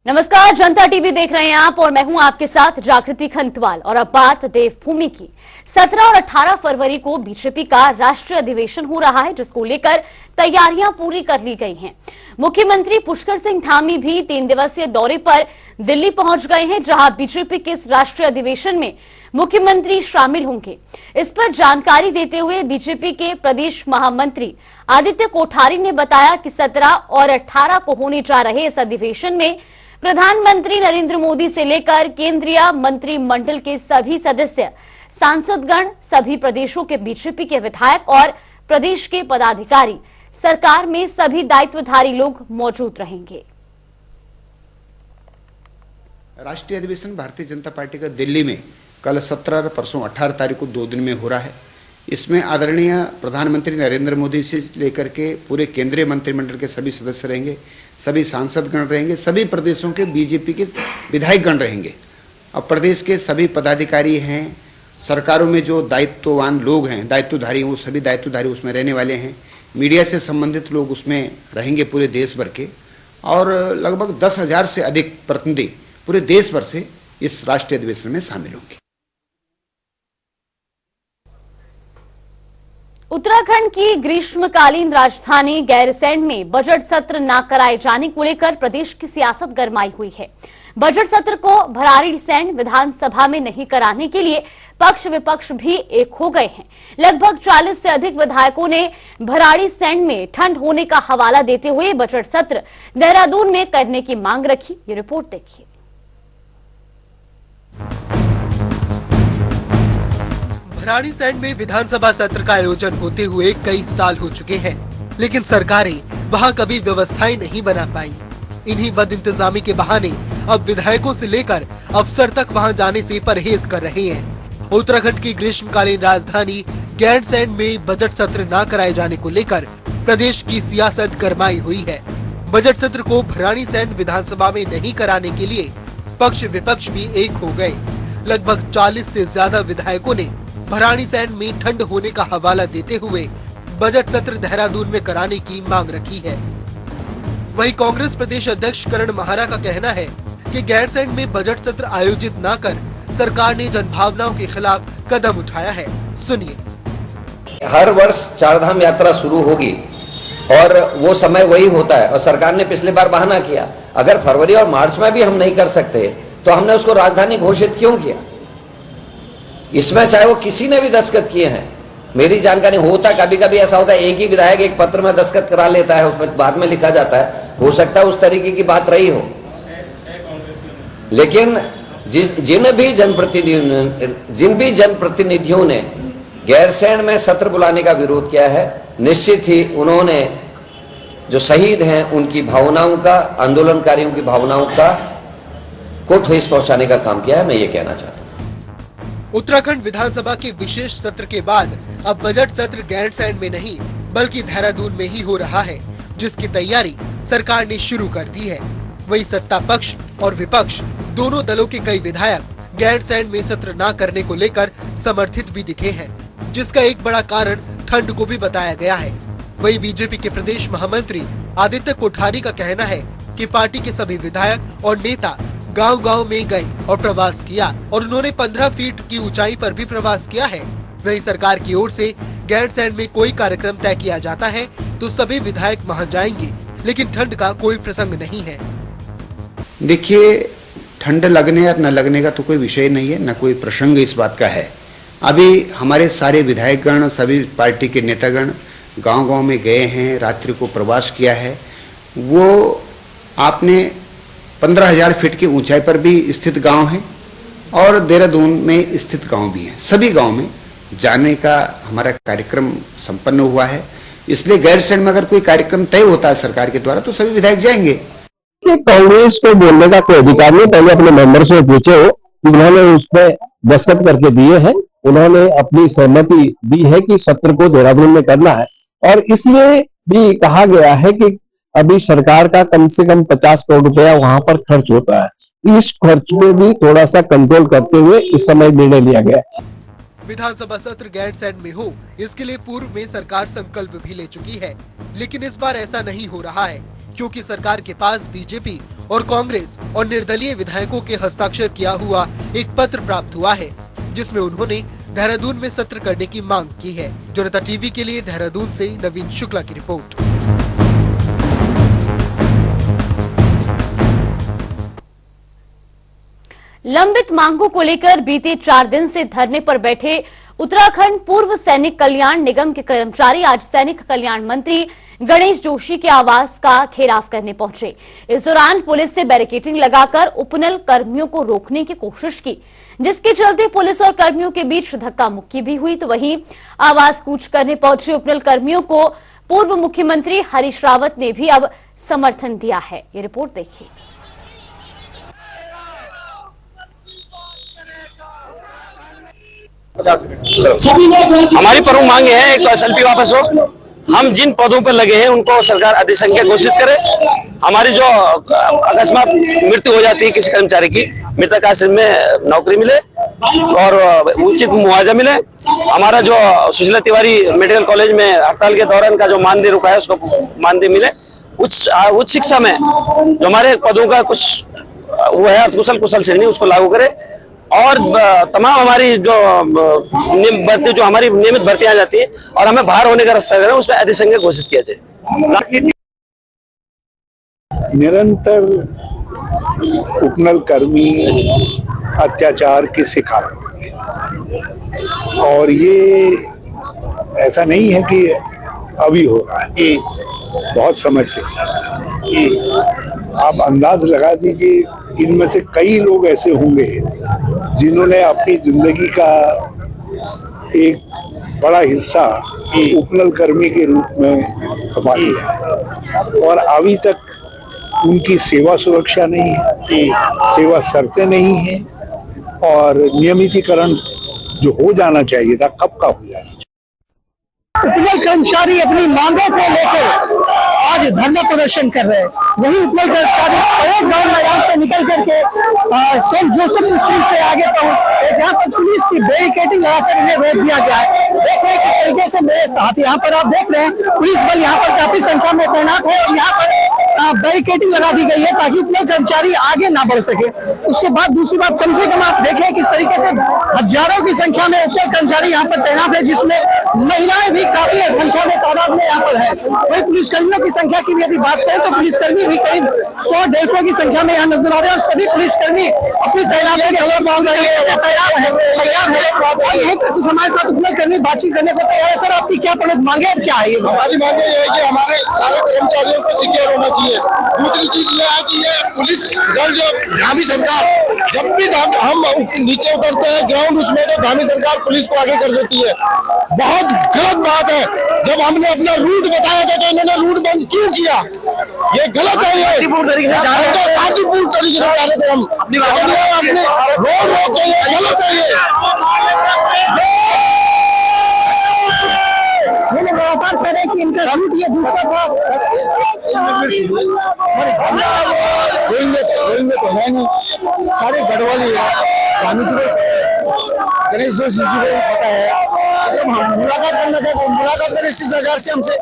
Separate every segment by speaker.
Speaker 1: नमस्कार, जनता टीवी देख रहे हैं आप और मैं हूं आपके साथ जागृति खंतवाल। और अब बात देवभूमि की। 17 और 18 फरवरी को बीजेपी का राष्ट्रीय अधिवेशन हो रहा है, जिसको लेकर तैयारियां पूरी कर ली गई हैं। मुख्यमंत्री पुष्कर सिंह धामी भी 3 दिवसीय दौरे पर दिल्ली पहुंच गए हैं, जहां बीजेपी के इस राष्ट्रीय अधिवेशन में मुख्यमंत्री शामिल होंगे। इस पर जानकारी देते हुए बीजेपी के प्रदेश महामंत्री आदित्य कोठारी ने बताया कि 17 और 18 को होने जा रहे इस अधिवेशन में प्रधानमंत्री नरेंद्र मोदी से लेकर केंद्रीय मंत्रिमंडल के सभी सदस्य, सांसदगण, सभी प्रदेशों के बीजेपी के विधायक और प्रदेश के पदाधिकारी, सरकार में सभी दायित्वधारी लोग मौजूद रहेंगे।
Speaker 2: राष्ट्रीय अधिवेशन भारतीय जनता पार्टी का दिल्ली में कल 17 और परसों 18 तारीख को 2 दिन में हो रहा है। इसमें आदरणीय प्रधानमंत्री नरेंद्र मोदी से लेकर के पूरे केंद्रीय मंत्रिमंडल के सभी सदस्य रहेंगे, सभी सांसदगण रहेंगे, सभी प्रदेशों के बीजेपी के विधायकगण रहेंगे। अब प्रदेश के सभी पदाधिकारी हैं, सरकारों में जो दायित्ववान लोग हैं, दायित्वधारी, वो सभी दायित्वधारी उसमें रहने वाले हैं। मीडिया से संबंधित लोग उसमें रहेंगे पूरे देश भर के, और लगभग 10,000 से अधिक प्रतिनिधि पूरे देश भर से इस राष्ट्रीय अधिवेशन में शामिल होंगे।
Speaker 1: उत्तराखंड की ग्रीष्मकालीन राजधानी गैरसैंण में बजट सत्र न कराए जाने को लेकर प्रदेश की सियासत गरमाई हुई है। बजट सत्र को भराड़ीसैंण विधानसभा में नहीं कराने के लिए पक्ष विपक्ष भी एक हो गए हैं। लगभग 40 से अधिक विधायकों ने भराड़ीसैंण में ठंड होने का हवाला देते हुए बजट सत्र देहरादून में करने की मांग रखी। ये रिपोर्ट देखिए।
Speaker 3: भराड़ीसैंण में विधानसभा सत्र का आयोजन होते हुए कई साल हो चुके हैं, लेकिन सरकारें वहां कभी व्यवस्थाएं नहीं बना पाई। इन्हीं बदइंतजामी के बहाने अब विधायकों से लेकर अफसर तक वहां जाने से परहेज कर रहे हैं। उत्तराखंड की ग्रीष्मकालीन राजधानी गैरसैंण में बजट सत्र न कराए जाने को लेकर प्रदेश की सियासत गरमाई हुई है। बजट सत्र को भराड़ीसैंण विधानसभा में नहीं कराने के लिए पक्ष विपक्ष भी एक हो गए। लगभग 40 से ज्यादा विधायकों ने भराड़ीसैंण में ठंड होने का हवाला देते हुए बजट सत्र देहरादून में कराने की मांग रखी है। वहीं कांग्रेस प्रदेश अध्यक्ष करण माहरा का कहना है कि गैरसैंण में बजट सत्र आयोजित न कर सरकार ने जनभावनाओं के खिलाफ कदम उठाया है। सुनिए।
Speaker 4: हर वर्ष चारधाम यात्रा शुरू होगी और वो समय वही होता है, और सरकार ने पिछली बार बहाना किया, अगर फरवरी और मार्च में भी हम नहीं कर सकते तो हमने उसको राजधानी घोषित क्यों किया। इसमें चाहे वो किसी ने भी दस्तखत किए हैं, मेरी जानकारी होता, कभी कभी ऐसा होता है एक ही विधायक एक पत्र में दस्तखत करा लेता है, उसमें बाद में लिखा जाता है, हो सकता है उस तरीके की बात रही हो। लेकिन जिन भी जनप्रतिनिधियों ने गैरसैंण में सत्र बुलाने का विरोध किया है, निश्चित ही उन्होंने जो शहीद हैं उनकी भावनाओं का, आंदोलनकारियों की भावनाओं का को ठेस पहुंचाने का काम किया है, मैं ये कहना चाहता हूं।
Speaker 3: उत्तराखंड विधानसभा के विशेष सत्र के बाद अब बजट सत्र गैरसैंण में नहीं बल्कि देहरादून में ही हो रहा है, जिसकी तैयारी सरकार ने शुरू कर दी है। वही सत्ता पक्ष और विपक्ष दोनों दलों के कई विधायक गैरसैंण में सत्र न करने को लेकर समर्थित भी दिखे हैं, जिसका एक बड़ा कारण ठंड को भी बताया गया है। वही बीजेपी के प्रदेश महामंत्री आदित्य कोठारी का कहना है कि पार्टी के सभी विधायक और नेता गांव-गांव में गए और प्रवास किया, और उन्होंने 15 फीट की ऊंचाई पर भी प्रवास किया है। वहीं सरकार की ओर से गैरसैंण में कोई कार्यक्रम तय किया जाता है तो सभी विधायक वहां जाएंगे, लेकिन ठंड का कोई प्रसंग नहीं है।
Speaker 2: देखिए, ठंड लगने या न लगने का तो कोई विषय नहीं है, न कोई प्रसंग इस बात का है। अभी हमारे सारे विधायकगण, सभी पार्टी के नेतागण गांव-गांव में गए हैं, रात्रि को प्रवास किया है। वो आपने 15,000 फीट की ऊंचाई पर भी स्थित गांव है और देहरादून में स्थित गांव भी है। सभी गांव में जाने का हमारा कार्यक्रम संपन्न हुआ है। इसलिए गैरसैंण में अगर कोई कार्यक्रम तय होता है सरकार के द्वारा तो सभी विधायक जाएंगे।
Speaker 5: कांग्रेस को बोलने का कोई अधिकार नहीं। पहले अपने मेंबर से पूछे हो, उन्होंने उसमें दस्तखत करके दिए हैं, उन्होंने अपनी सहमति दी है कि सत्र को देहरादून में करना है, और इसलिए भी कहा गया है कि अभी सरकार का कम से कम 50 करोड़ रुपया वहां पर खर्च होता है। इस खर्च में भी थोड़ा सा कंट्रोल करते हुए इस समय निर्णय लिया गया।
Speaker 3: विधानसभा सत्र गैरसैंण में हो, इसके लिए पूर्व में सरकार संकल्प भी ले चुकी है, लेकिन इस बार ऐसा नहीं हो रहा है, क्योंकि सरकार के पास बीजेपी और कांग्रेस और निर्दलीय विधायकों के हस्ताक्षर किया हुआ एक पत्र प्राप्त हुआ है, जिसमें उन्होंने देहरादून में सत्र करने की मांग की है। जनता टीवी के लिए देहरादून से नवीन शुक्ला की रिपोर्ट।
Speaker 1: लंबित मांगों को लेकर बीते 4 दिन से धरने पर बैठे उत्तराखंड पूर्व सैनिक कल्याण निगम के कर्मचारी आज सैनिक कल्याण मंत्री गणेश जोशी के आवास का घेराव करने पहुंचे। इस दौरान पुलिस ने बैरिकेडिंग लगाकर उपनल कर्मियों को रोकने की कोशिश की, जिसके चलते पुलिस और कर्मियों के बीच धक्का मुक्की भी हुई। तो वहीं आवास कूच करने पहुंचे उपनल कर्मियों को पूर्व मुख्यमंत्री हरीश रावत ने भी अब समर्थन दिया है। ये रिपोर्ट देखिए।
Speaker 6: हमारी प्रमुख मांग है, एक तो एसएलपी वापस हो, हम जिन पदों पर लगे हैं उनको सरकार अधिसंख्या घोषित करे, हमारी जो अकस्मात मृत्यु हो जाती है किसी कर्मचारी की, मृतक आश्रम में नौकरी मिले और उचित मुआवजा मिले, हमारा जो सुशीला तिवारी मेडिकल कॉलेज में हड़ताल के दौरान का जो मानदेय रुका है उसको मानदेय मिले, उच्च शिक्षा में जो हमारे पदों का कुछ वो है कुशल श्रेणी उसको लागू करे और तमाम हमारी जो हमारी नियमित भर्तियां जाती है और हमें बाहर होने का रास्ता करें उसमें अधिसंख्या घोषित किया जाए।
Speaker 7: निरंतर उपनल कर्मी अत्याचार के शिकार और ये ऐसा नहीं है कि अभी हो रहा है, बहुत समय से। आप अंदाज लगा दीजिए, इनमें से कई लोग ऐसे होंगे जिन्होंने अपनी जिंदगी का एक बड़ा हिस्सा उपनल कर्मी के रूप में कमा लिया है और अभी तक उनकी सेवा सुरक्षा नहीं है, सेवा शर्तें नहीं है और नियमितीकरण जो हो जाना चाहिए था कब का हो जाना चाहिए।
Speaker 8: उपनल कर्मचारी अपनी मांगों को लेकर आज धरना प्रदर्शन कर रहे हैं। वही उपनल कर्मचारी परेड ग्राउंड मैदान से निकल करके सेंट जोसेफ स्कूल से आगे पहुंच, जहाँ पर पुलिस की बैरिकेडिंग लगाकर इन्हें रोक दिया गया है। देख रहे हैं किस तरीके से मेरे साथ यहाँ पर आप देख रहे हैं पुलिस बल यहाँ पर काफी संख्या में तैनात है और यहाँ पर बैरिकेडिंग लगा दी गई है ताकि उपनल कर्मचारी आगे ना बढ़ सके। उसके बाद दूसरी बात, कम से कम आप देखें किस तरीके से हजारों की संख्या में उपनल कर्मचारी यहाँ पर तैनात है, जिसमें महिलाएं भी काफी संख्या में तादाद में यहाँ पर है। वही पुलिसकर्मियों की संख्या की भी यदि बात करें तो पुलिसकर्मी भी करीब 100-150 की संख्या में यहाँ नजर आ रहे हैं और सभी पुलिसकर्मी अपनी तैनाती के लिए कुछ हमारे साथ उपनल कर्मी बातचीत करने को तैयार है। सर, आपकी क्या प्रमुख मांगे और क्या है?
Speaker 9: हमारी मांगे ये है कि हमारे सारे कर्मचारियों को सिक्योर होना चाहिए। दूसरी चीज ये है कि ये पुलिस दल जो धामी सरकार जब भी हम नीचे उतरते हैं ग्राउंड उसमें तो धामी सरकार पुलिस को आगे कर देती है। बहुत गलत बात है। जब हमने अपना रूट बताया था तो इन्होंने रूट बंद क्यों किया? ये गलत है। ये शांतिपूर्ण तरीके से जा रहे थे हम अपने रोड रोक के, ये गलत है।
Speaker 8: ये लगातार करें कि इनका रूट ये दूसरा था
Speaker 9: तो है नहीं, सारे गढ़वाली गणेश जोशी जी को पता है। जब हम मुलाकात करना चाहते तो मुलाकात करें इसी सरकार से हमसे।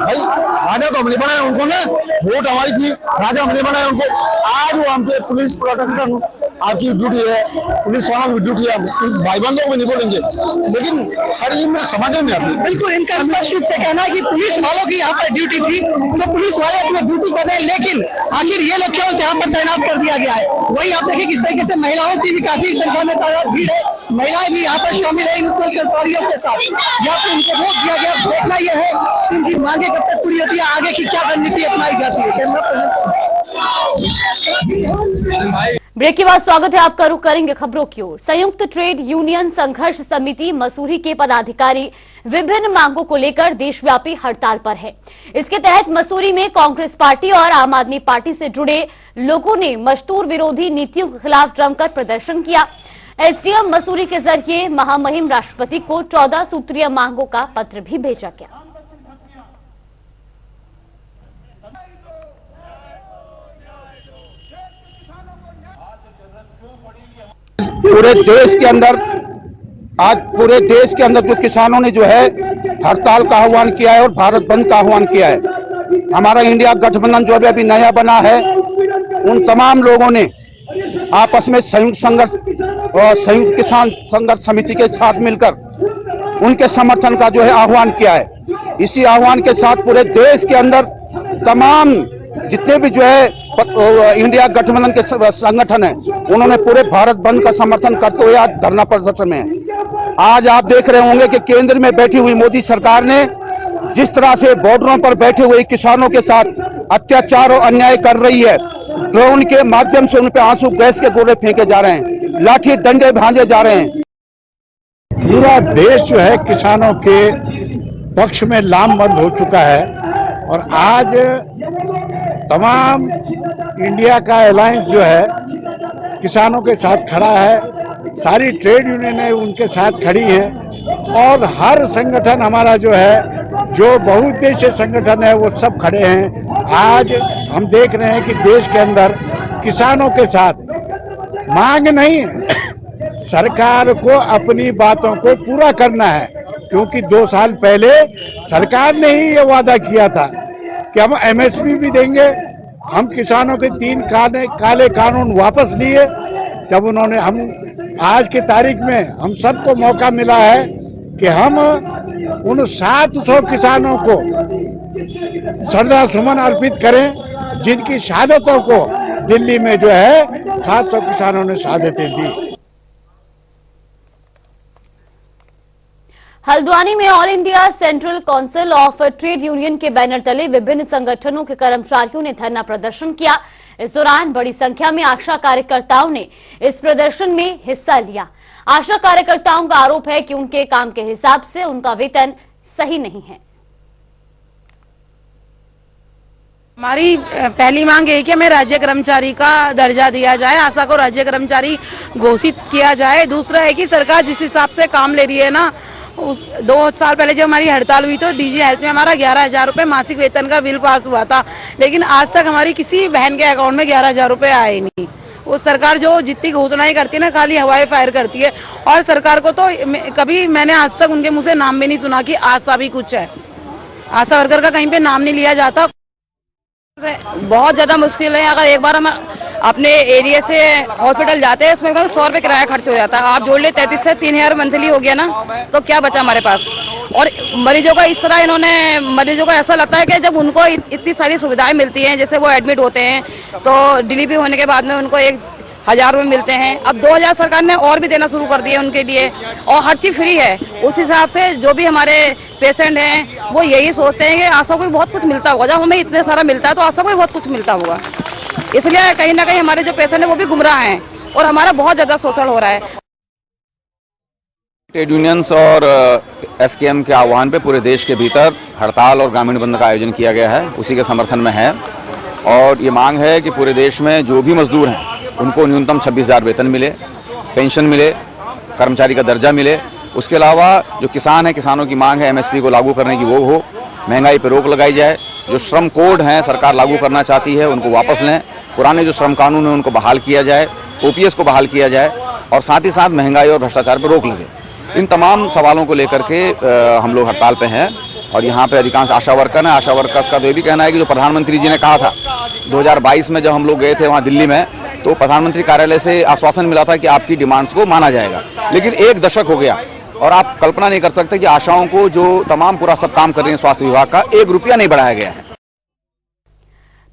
Speaker 9: भाई राजा तो हमने बनाया उनको ना, वोट हमारी थी, राजा हमने बनाया उनको। आज वो हम पे पुलिस प्रोटेक्शन आपकी ड्यूटी है, पुलिस वालों की ड्यूटी है, भाई बंधुओं को नहीं बोलेंगे, लेकिन सर ये मेरे समझ में आती है।
Speaker 8: बिल्कुल, इनका स्पष्ट रूप से कहना है कि पुलिस वालों की यहाँ पर ड्यूटी थी तो पुलिस वाले अपनी ड्यूटी कर रहे हैं, लेकिन आखिर ये लोग क्यों यहाँ पर तैनात कर दिया गया है? वही आप देखिए किस तरीके से महिलाओं की भी काफी संख्या में भीड़ है, महिलाएं भी यहाँ पर शामिल है इन कर्मचारियों के साथ। यहाँ पे इनको रोक दिया गया। देखना यह है कि इनकी मांगे कब तक पूरी होती है, आगे की क्या रणनीति अपनाई जाती है।
Speaker 1: ब्रेक के बाद स्वागत है आपका। रुख करेंगे खबरों की ओर। संयुक्त ट्रेड यूनियन संघर्ष समिति मसूरी के पदाधिकारी विभिन्न मांगों को लेकर देशव्यापी हड़ताल पर है। इसके तहत मसूरी में कांग्रेस पार्टी और आम आदमी पार्टी से जुड़े लोगों ने मजदूर विरोधी नीतियों के खिलाफ जमकर प्रदर्शन किया। एसडीएम मसूरी के जरिए महामहिम राष्ट्रपति को 14 सूत्रीय मांगों का पत्र भी भेजा गया।
Speaker 10: पूरे देश के अंदर आज पूरे देश के अंदर जो किसानों ने जो है हड़ताल का आह्वान किया है और भारत बंद का आह्वान किया है, हमारा इंडिया गठबंधन जो अभी नया बना है, उन तमाम लोगों ने आपस में संयुक्त संघर्ष और संयुक्त किसान संघर्ष समिति के साथ मिलकर उनके समर्थन का जो है आह्वान किया है। इसी आह्वान के साथ पूरे देश के अंदर तमाम जितने भी जो है इंडिया गठबंधन के संगठन है, उन्होंने पूरे भारत बंद का समर्थन करते हुए आज धरना प्रदर्शन में है। आज आप देख रहे होंगे कि केंद्र में बैठी हुई मोदी सरकार ने जिस तरह से बॉर्डरों पर बैठे हुए किसानों के साथ अत्याचार और अन्याय कर रही है, ड्रोन के माध्यम से उन पे आंसू गैस के गोले फेंके जा रहे हैं, लाठी डंडे भांजे जा रहे हैं।
Speaker 7: पूरा देश जो है किसानों के पक्ष में लामबंद हो चुका है और आज तमाम इंडिया का अलायंस जो है किसानों के साथ खड़ा है। सारी ट्रेड यूनियनें उनके साथ खड़ी हैं और हर संगठन हमारा जो है, जो बहुउद्देशीय संगठन है, वो सब खड़े हैं। आज हम देख रहे हैं कि देश के अंदर किसानों के साथ मांग नहीं है, सरकार को अपनी बातों को पूरा करना है, क्योंकि 2 साल पहले सरकार ने ही ये वादा किया था कि हम एमएसपी भी देंगे। हम किसानों के 3 काले कानून वापस लिए। जब उन्होंने हम आज की तारीख में हम सबको मौका मिला है कि हम उन 700 किसानों को श्रद्धा सुमन अर्पित करें जिनकी शहादतों को दिल्ली में जो है 700 किसानों ने शहादतें दी।
Speaker 1: हल्द्वानी में all India central council of trade union के बैनर तले विभिन्न संगठनों के कर्मचारियों ने धरना प्रदर्शन किया। इस दौरान बड़ी संख्या में आशा कार्यकर्ताओं ने इस प्रदर्शन में हिस्सा लिया। आशा कार्यकर्ताओं का आरोप है कि उनके काम के हिसाब से उनका वेतन सही नहीं है।
Speaker 11: हमारी पहली मांग है कि हमें राज्य कर्मचारी का दर्जा दिया जाए, आशा को राज्य कर्मचारी घोषित किया जाए। दूसरा है कि सरकार जिस हिसाब से काम ले रही है ना, 2 साल पहले जब हमारी हड़ताल हुई तो डीजी हेल्थ में हमारा 11,000 रुपये मासिक वेतन का बिल पास हुआ था, लेकिन आज तक हमारी किसी बहन के अकाउंट में 11,000 रुपये आए नहीं। वो सरकार जो जितनी घोषणाएं करती है ना, खाली हवाई फायर करती है। और सरकार को तो कभी मैंने आज तक उनके मुंह से नाम भी नहीं सुना कि आशा भी कुछ है। आशा वर्कर का कहीं पे नाम नहीं लिया जाता।
Speaker 12: बहुत ज़्यादा मुश्किल है। अगर एक बार हम अपने एरिया से हॉस्पिटल जाते हैं, उसमें 100 रुपये किराया खर्च हो जाता है। आप जोड़ ले 33 से 3,000 मंथली हो गया ना, तो क्या बचा हमारे पास। और मरीजों का इस तरह इन्होंने, मरीजों को ऐसा लगता है कि जब उनको इतनी सारी सुविधाएं मिलती हैं, जैसे वो एडमिट होते हैं तो डिलीवरी होने के बाद में उनको 1,000 रुपये मिलते हैं, अब 2,000 सरकार ने और भी देना शुरू कर दिए उनके लिए, और हर चीज़ फ्री है। उस हिसाब से जो भी हमारे पेशेंट हैं वो यही सोचते हैं कि आशा को भी बहुत कुछ मिलता होगा। जब हमें इतने सारा मिलता है तो आशा को भी बहुत कुछ मिलता होगा। इसलिए कहीं ना कहीं हमारे जो पेशेंट हैं वो भी गुमराह हैं और हमारा बहुत ज़्यादा शोषण हो रहा है।
Speaker 13: ट्रेड यूनियंस और एसकेएम के आह्वान पे पूरे देश के भीतर हड़ताल और ग्रामीण बंद का आयोजन किया गया है, उसी के समर्थन में है। और ये मांग है कि पूरे देश में जो भी मजदूर हैं उनको न्यूनतम 26,000 वेतन मिले, पेंशन मिले, कर्मचारी का दर्जा मिले। उसके अलावा जो किसान हैं, किसानों की मांग है एमएसपी को लागू करने की, वो हो। महंगाई पर रोक लगाई जाए। जो श्रम कोड हैं सरकार लागू करना चाहती है उनको वापस लें। पुराने जो श्रम कानून हैं उनको बहाल किया जाए, ओपीएस को बहाल किया जाए, और साथ ही साथ महंगाई और भ्रष्टाचार पर रोक लगे। इन तमाम सवालों को लेकर के हम लोग हड़ताल पे हैं। और यहाँ पे अधिकांश आशा वर्कर हैं। आशा वर्कर्स का तो ये भी कहना है कि जो प्रधानमंत्री जी ने कहा था 2022 में, जब हम लोग गए थे वहाँ दिल्ली में, तो प्रधानमंत्री कार्यालय से आश्वासन मिला था कि आपकी डिमांड्स को माना जाएगा। लेकिन 1 दशक हो गया और आप कल्पना नहीं कर सकते कि आशाओं को जो तमाम पूरा सब काम कर रही है स्वास्थ्य विभाग का, 1 रुपया नहीं बढ़ाया गया है।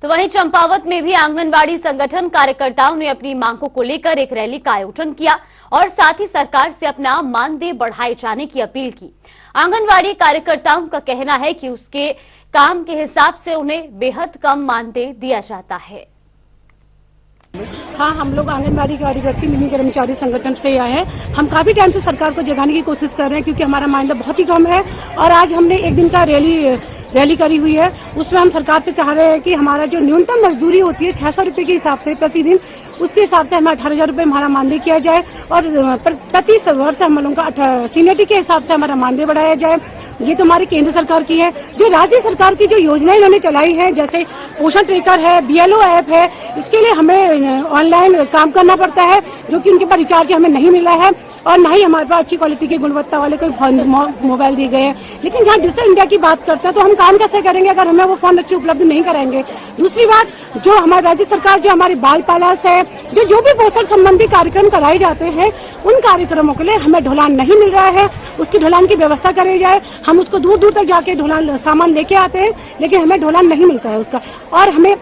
Speaker 1: तो वहीं चंपावत में भी आंगनबाड़ी संगठन कार्यकर्ताओं ने अपनी मांगों को लेकर एक रैली का आयोजन किया और साथ ही सरकार से अपना मानदेय बढ़ाए जाने की अपील की। आंगनबाड़ी कार्यकर्ताओं का कहना है कि उसके काम के हिसाब से उन्हें बेहद कम मानदेय दिया जाता है।
Speaker 14: हाँ, हम लोग आंगनबाड़ी कार्यकर्ती मिनी कर्मचारी संगठन से आए हैं। हम काफी टाइम से सरकार को जगाने की कोशिश कर रहे हैं, क्योंकि हमारा मानदेय बहुत ही कम है। और आज हमने एक दिन का रैली करी हुई है। उसमें हम सरकार से चाह रहे हैं कि हमारा जो न्यूनतम मजदूरी होती है 600 रुपये के हिसाब से प्रतिदिन, उसके हिसाब से हमें 18,000 रुपये हमारा मानदेय किया जाए। और प्रति वर्ष हम लोगों का सीनियरिटी के हिसाब से हमारा मानदेय बढ़ाया जाए। ये तो हमारी केंद्र सरकार की है। जो राज्य सरकार की जो योजनाएं इन्होंने चलाई है, जैसे पोषण ट्रेकर है, BLO ऐप है, इसके लिए हमें ऑनलाइन काम करना पड़ता है, जो कि उनके पास रिचार्ज हमें नहीं मिला है। और ना ही हमारे पास अच्छी क्वालिटी की गुणवत्ता वाले कोई मोबाइल दिए गए हैं। लेकिन जहाँ डिजिटल इंडिया की बात करते हैं तो हम काम कैसे करेंगे अगर हमें वो फोन अच्छी उपलब्ध नहीं कराएंगे। दूसरी बात, जो हमारी राज्य सरकार जो हमारी बाल पालास है, जो भी पोषण संबंधी कार्यक्रम कराए जाते हैं, उन कार्यक्रमों के लिए हमें ढुलान नहीं मिल रहा है। उसकी ढुलान की व्यवस्था करी जाए। हम उसको दूर दूर तक जाके ढुलान सामान लेके आते हैं, लेकिन हमें ढुलान नहीं मिलता है उसका। और हमें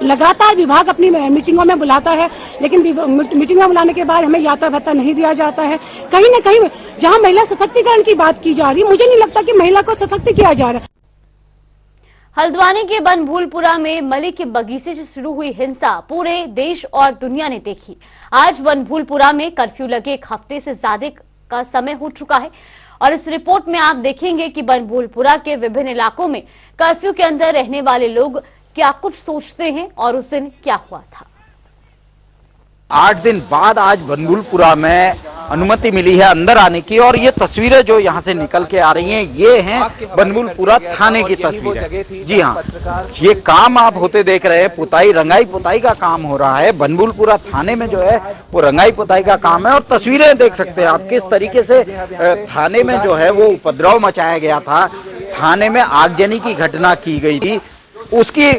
Speaker 14: लगातार विभाग अपनी मीटिंगों में बुलाता है, लेकिन मीटिंग में बुलाने के बाद हमें यात्रा भत्ता नहीं दिया जाता है। कहीं ना कहीं जहां महिला सशक्तिकरण की बात की जा रही है, मुझे नहीं लगता कि महिला को सशक्त किया जा रहा है।
Speaker 1: हल्द्वानी के बनभूलपुरा में मली के बगीचे से शुरू हुई हिंसा पूरे देश और दुनिया ने देखी। आज बनभूलपुरा में कर्फ्यू लगे एक हफ्ते से ज्यादा का समय हो चुका है और इस रिपोर्ट में आप देखेंगे कि बनभूलपुरा के विभिन्न इलाकों में कर्फ्यू के अंदर रहने वाले लोग क्या कुछ सोचते हैं और उस दिन क्या हुआ था।
Speaker 15: 8 दिन बाद आज बनभूलपुरा में अनुमति मिली है अंदर आने की और ये तस्वीरें जो यहाँ से निकल के आ रही हैं ये हैं बनभूलपुरा थाने की तस्वीरें। जी हाँ, ये काम आप होते देख रहे हैं, पुताई रंगाई पुताई का काम हो रहा है। बनभूलपुरा थाने में जो है वो रंगाई पुताई का काम है और तस्वीरें देख सकते हैं आप किस तरीके से थाने में जो है वो उपद्रव मचाया गया था। थाने में आगजनी की घटना की गई थी, उसकी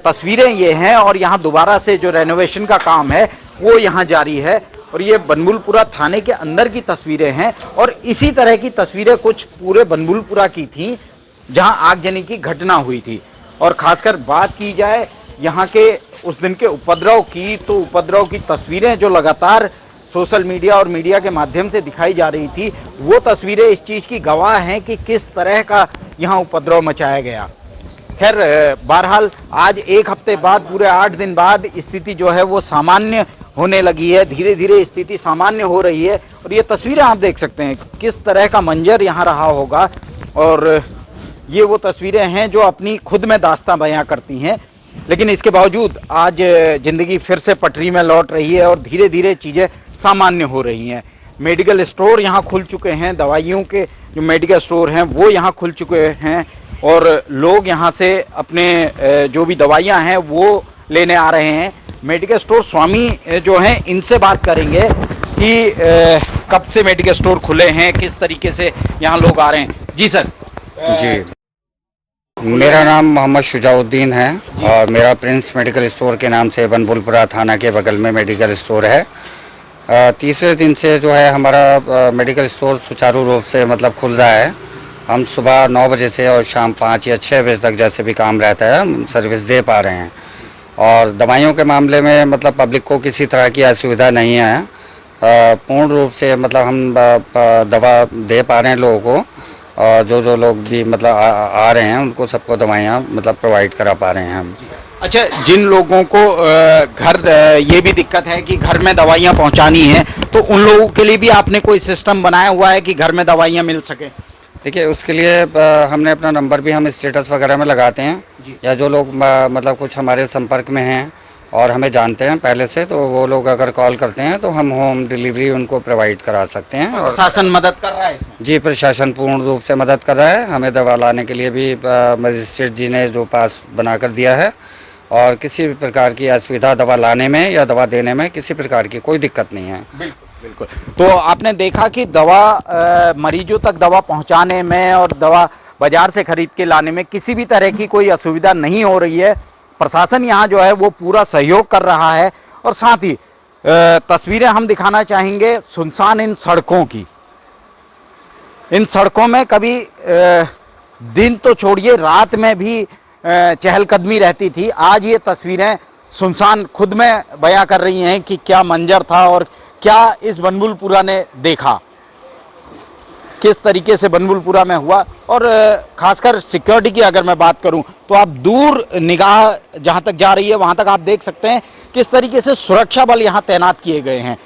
Speaker 15: तस्वीरें ये हैं और यहाँ दोबारा से जो रेनोवेशन का काम है वो यहाँ जारी है और ये बनभूलपुरा थाने के अंदर की तस्वीरें हैं। और इसी तरह की तस्वीरें कुछ पूरे बनभूलपुरा की थी जहाँ आगजनी की घटना हुई थी। और खासकर बात की जाए यहाँ के उस दिन के उपद्रव की, तो उपद्रव की तस्वीरें जो लगातार सोशल मीडिया और मीडिया के माध्यम से दिखाई जा रही थी, वो तस्वीरें इस चीज़ की गवाह हैं कि किस तरह का यहाँ उपद्रव मचाया गया। खैर बहरहाल आज एक हफ्ते बाद, पूरे 8 दिन बाद स्थिति जो है वो सामान्य होने लगी है। धीरे धीरे स्थिति सामान्य हो रही है और ये तस्वीरें आप देख सकते हैं किस तरह का मंजर यहाँ रहा होगा। और ये वो तस्वीरें हैं जो अपनी खुद में दास्तां बयां करती हैं। लेकिन इसके बावजूद आज ज़िंदगी फिर से पटरी में लौट रही है और धीरे धीरे चीज़ें सामान्य हो रही हैं। मेडिकल स्टोर यहाँ खुल चुके हैं, दवाइयों के जो मेडिकल स्टोर हैं वो यहाँ खुल चुके हैं और लोग यहाँ से अपने जो भी दवाइयाँ हैं वो लेने आ रहे हैं। मेडिकल स्टोर स्वामी जो हैं इनसे बात करेंगे कि कब से मेडिकल स्टोर खुले हैं, किस तरीके से यहाँ लोग आ रहे हैं। जी सर।
Speaker 16: जी, मेरा नाम मोहम्मद शुजाउद्दीन है और मेरा प्रिंस मेडिकल स्टोर के नाम से बनभूलपुरा थाना के बगल में मेडिकल स्टोर है। तीसरे दिन से जो है हमारा मेडिकल स्टोर सुचारू रूप से मतलब खुल रहा है। हम सुबह 9 बजे से और शाम 5 या 6 बजे तक जैसे भी काम रहता है हम सर्विस दे पा रहे हैं। और दवाइयों के मामले में मतलब पब्लिक को किसी तरह की असुविधा नहीं है। पूर्ण रूप से मतलब हम दवा दे पा रहे हैं लोगों को और जो लोग भी मतलब आ रहे हैं उनको सबको दवाइयाँ मतलब प्रोवाइड करा पा रहे हैं हम।
Speaker 15: अच्छा, जिन लोगों को घर ये भी दिक्कत है कि घर में दवाइयाँ पहुँचानी है तो उन लोगों के लिए भी आपने कोई सिस्टम बनाया हुआ है कि घर में दवाइयाँ मिल सके?
Speaker 16: देखिए, उसके लिए हमने अपना नंबर भी हम स्टेटस वगैरह में लगाते हैं या जो लोग मतलब कुछ हमारे संपर्क में हैं और हमें जानते हैं पहले से, तो वो लोग अगर कॉल करते हैं तो हम होम डिलीवरी उनको प्रोवाइड करा सकते हैं। और
Speaker 15: प्रशासन मदद कर रहा है इसमें?
Speaker 16: जी, प्रशासन पूर्ण रूप से मदद कर रहा है। हमें दवा लाने के लिए भी मजिस्ट्रेट जी ने जो पास बना कर दिया है और किसी भी प्रकार की असुविधा दवा लाने में या दवा देने में किसी प्रकार की कोई दिक्कत नहीं है।
Speaker 15: बिल्कुल बिल्कुल। तो आपने देखा कि दवा मरीजों तक दवा पहुंचाने में और दवा बाजार से खरीद के लाने में किसी भी तरह की कोई असुविधा नहीं हो रही है। प्रशासन यहाँ जो है वो पूरा सहयोग कर रहा है और साथ ही तस्वीरें हम दिखाना चाहेंगे सुनसान इन सड़कों की। इन सड़कों में कभी दिन तो छोड़िए, रात में भी चहलकदमी रहती थी। आज ये तस्वीरें सुनसान खुद में बयां कर रही हैं कि क्या मंजर था और क्या इस बनभूलपुरा ने देखा, किस तरीके से बनभूलपुरा में हुआ। और खासकर सिक्योरिटी की अगर मैं बात करूं तो आप दूर निगाह जहां तक जा रही है वहां तक आप देख सकते हैं किस तरीके से सुरक्षा बल यहां तैनात किए गए हैं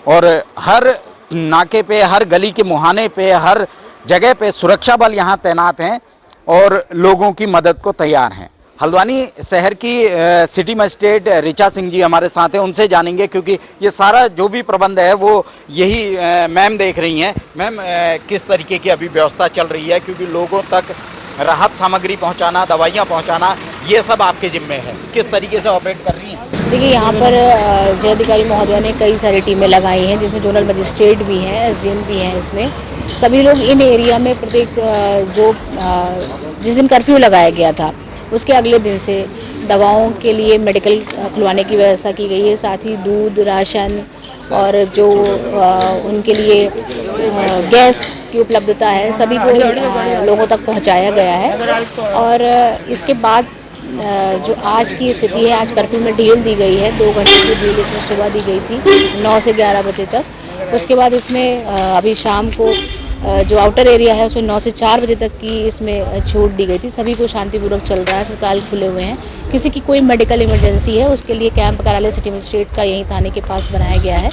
Speaker 15: और हर नाके पे, हर गली के मुहाने पे, हर जगह पे सुरक्षा बल यहां तैनात हैं और लोगों की मदद को तैयार हैं। हल्द्वानी शहर की सिटी मजिस्ट्रेट ऋचा सिंह जी हमारे साथ हैं, उनसे जानेंगे क्योंकि ये सारा जो भी प्रबंध है वो यही मैम देख रही हैं। मैम, किस तरीके की अभी व्यवस्था चल रही है, क्योंकि लोगों तक राहत सामग्री पहुंचाना, दवाइयां पहुंचाना, ये सब आपके जिम्मे है। किस तरीके से ऑपरेट कर रही हैं?
Speaker 17: देखिए, यहाँ पर जिलाधिकारी महोदया ने कई सारी टीमें लगाई हैं, जिसमें जोनल मजिस्ट्रेट भी हैं, एसडीएम भी हैं। इसमें सभी लोग इन एरिया में प्रत्येक जिस दिन कर्फ्यू लगाया गया था उसके अगले दिन से दवाओं के लिए मेडिकल खुलवाने की व्यवस्था की गई है। साथ ही दूध, राशन और जो उनके लिए गैस की उपलब्धता है सभी को लोगों तक पहुंचाया गया है। और इसके बाद जो आज की स्थिति है, आज कर्फ्यू में ढील दी गई है, 2 घंटे की ढील इसमें सुबह दी गई थी 9 से 11 बजे तक। उसके बाद इसमें अभी शाम को जो आउटर एरिया है उसमें 9 से 4 बजे तक की इसमें छूट दी गई थी। सभी को शांतिपूर्वक चल रहा है, अस्पताल खुले हुए हैं। किसी की कोई मेडिकल इमरजेंसी है उसके लिए कैंप कार्यालय सिटी मजिस्ट्रेट का यहीं थाने के पास बनाया गया है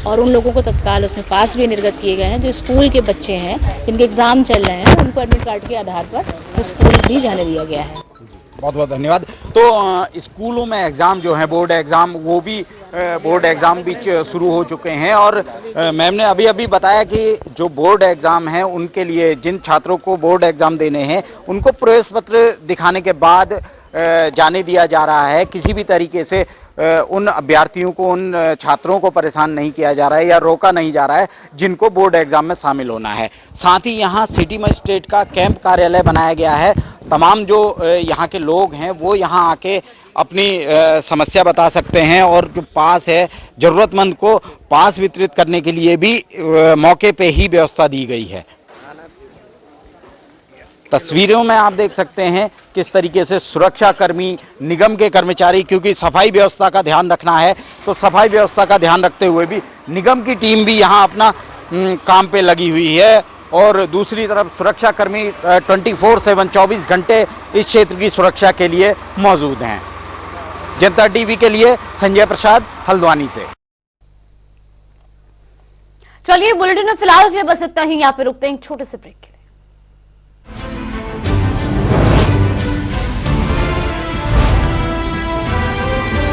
Speaker 17: और उन लोगों को तत्काल उसमें पास भी निर्गत किए गए हैं। जो स्कूल के बच्चे हैं जिनके एग्जाम चल रहे हैं उनको एडमिट कार्ड के आधार पर स्कूल भी जाने दिया गया है।
Speaker 15: बहुत बहुत धन्यवाद। तो स्कूलों में एग्ज़ाम जो है, बोर्ड एग्ज़ाम, वो भी बोर्ड एग्ज़ाम भी शुरू हो चुके हैं और मैम ने अभी बताया कि जो बोर्ड एग्ज़ाम हैं उनके लिए जिन छात्रों को बोर्ड एग्ज़ाम देने हैं उनको प्रवेश पत्र दिखाने के बाद जाने दिया जा रहा है। किसी भी तरीके से उन अभ्यर्थियों को, उन छात्रों को परेशान नहीं किया जा रहा है या रोका नहीं जा रहा है जिनको बोर्ड एग्ज़ाम में शामिल होना है। साथ ही यहाँ सिटी मजिस्ट्रेट का कैंप कार्यालय बनाया गया है। तमाम जो यहाँ के लोग हैं वो यहाँ आके अपनी समस्या बता सकते हैं और जो पास है, ज़रूरतमंद को पास वितरित करने के लिए भी मौके पे ही व्यवस्था दी गई है। तस्वीरों में आप देख सकते हैं किस तरीके से सुरक्षाकर्मी, निगम के कर्मचारी, क्योंकि सफाई व्यवस्था का ध्यान रखना है तो सफाई व्यवस्था का ध्यान रखते हुए भी निगम की टीम भी यहाँ अपना काम पे लगी हुई है और दूसरी तरफ सुरक्षाकर्मी 24/7 24 घंटे इस क्षेत्र की सुरक्षा के लिए मौजूद हैं। जनता टीवी के लिए संजय प्रसाद, हल्द्वानी से।
Speaker 1: चलिए, बुलेटिन में फिलहाल के लिए बस इतना ही। यहाँ पे रुकते हैं एक छोटे से ब्रेक।